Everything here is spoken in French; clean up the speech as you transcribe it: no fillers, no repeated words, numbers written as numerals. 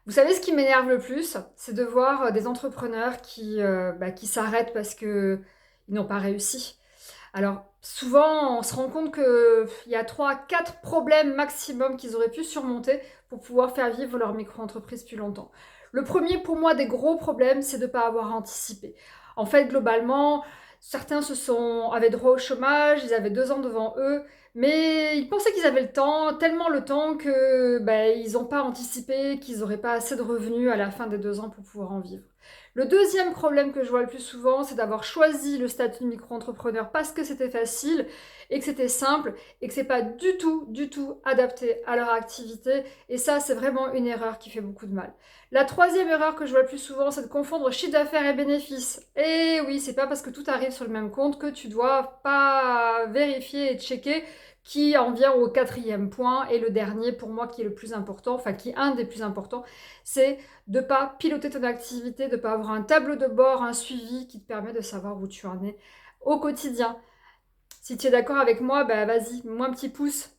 Vous savez ce qui m'énerve le plus? C'est de voir, des entrepreneurs qui s'arrêtent parce qu'ils n'ont pas réussi. Alors souvent, on se rend compte qu'il y a 3, 4 problèmes maximum qu'ils auraient pu surmonter pour pouvoir faire vivre leur micro-entreprise plus longtemps. Le premier, pour moi, des gros problèmes, c'est de ne pas avoir anticipé. En fait, globalement, certains avaient droit au chômage, ils avaient 2 ans devant eux, mais ils pensaient qu'ils avaient le temps, tellement le temps que ils n'ont pas anticipé qu'ils n'auraient pas assez de revenus à la fin des 2 ans pour pouvoir en vivre. Le deuxième problème que je vois le plus souvent, c'est d'avoir choisi le statut de micro-entrepreneur parce que c'était facile et que c'était simple et que c'est pas du tout adapté à leur activité. Et ça, c'est vraiment une erreur qui fait beaucoup de mal. La troisième erreur que je vois le plus souvent, c'est de confondre chiffre d'affaires et bénéfices. Et oui, c'est pas parce que tout arrive sur le même compte que tu dois pas vérifier et checker qui en vient au quatrième point. Et le dernier, pour moi, qui est le plus important, enfin qui est un des plus importants, c'est de ne pas piloter ton activité, de ne pas avoir un tableau de bord, un suivi qui te permet de savoir où tu en es au quotidien. Si tu es d'accord avec moi, vas-y, mets-moi un petit pouce.